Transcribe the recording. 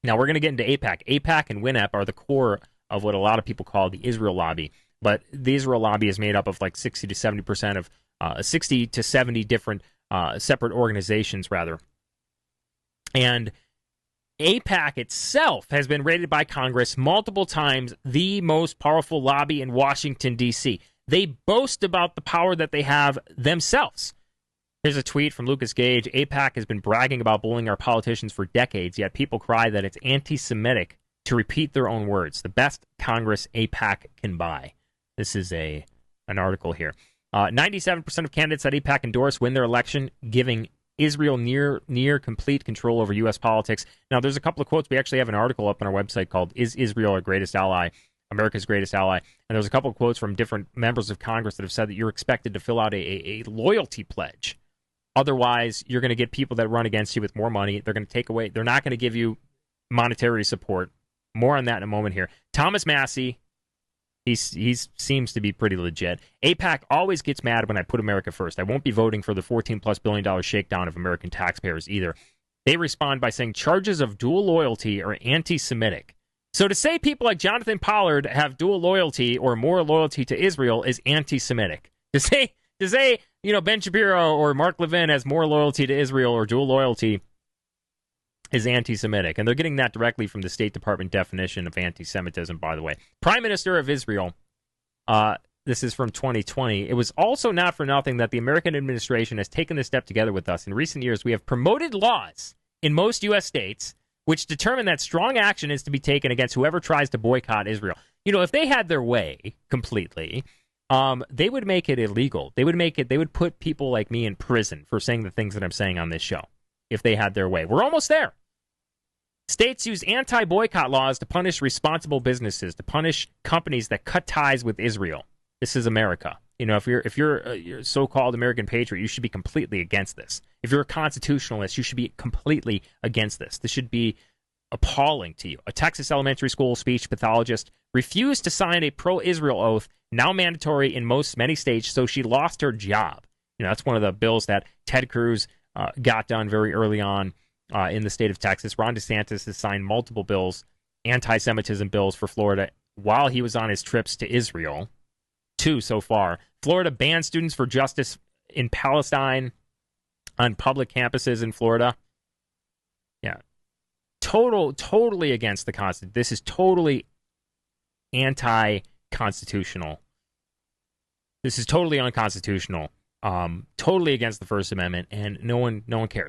Now, we're going to get into AIPAC. AIPAC and WINEP are the core of what a lot of people call the Israel lobby. But the Israel lobby is made up of like 60 to 70% of 60 to 70 different separate organizations, rather. And AIPAC itself has been rated by Congress multiple times the most powerful lobby in Washington, D.C. They boast about the power that they have themselves. Here's a tweet from Lucas Gage. AIPAC has been bragging about bullying our politicians for decades, yet people cry that it's anti-Semitic to repeat their own words. The best Congress AIPAC can buy. This is an article here. 97% of candidates that AIPAC endorse win their election, giving Israel near complete control over U.S. politics. Now, there's a couple of quotes. We actually have an article up on our website called "Is Israel Our Greatest Ally? America's Greatest Ally?" And there's a couple of quotes from different members of Congress that have said that you're expected to fill out a loyalty pledge. Otherwise, you're going to get people that run against you with more money. They're going to take away. They're not going to give you monetary support. More on that in a moment here. Thomas Massie. He seems to be pretty legit. AIPAC always gets mad when I put America first. I won't be voting for the $14+ billion shakedown of American taxpayers either. They respond by saying charges of dual loyalty are anti-Semitic. So to say people like Jonathan Pollard have dual loyalty or more loyalty to Israel is anti-Semitic. To say Ben Shapiro or Mark Levin has more loyalty to Israel or dual loyalty is anti-Semitic. And they're getting that directly from the State Department definition of anti-Semitism, by the way. Prime Minister of Israel, this is from 2020. It was also not for nothing that the American administration has taken this step together with us. In recent years, we have promoted laws in most U.S. states which determine that strong action is to be taken against whoever tries to boycott Israel. You know, if they had their way completely, they would make it illegal. They would put people like me in prison for saying the things that I'm saying on this show. If they had their way. We're almost there. States use anti-boycott laws to punish responsible businesses, to punish companies that cut ties with Israel. This is America. You know, if you're a so-called American patriot, you should be completely against this. If you're a constitutionalist, you should be completely against this. This should be appalling to you. A Texas elementary school speech pathologist refused to sign a pro-Israel oath, now mandatory in many states, so she lost her job. You know, that's one of the bills that Ted Cruz got done very early on in the state of Texas. Ron DeSantis has signed multiple bills, anti-Semitism bills for Florida while he was on his trips to Israel. 2 so far. Florida banned Students for Justice in Palestine on public campuses in Florida. Yeah. Totally against the Constitution. This is totally anti-constitutional. This is totally unconstitutional. Totally against the First Amendment, and no one cares.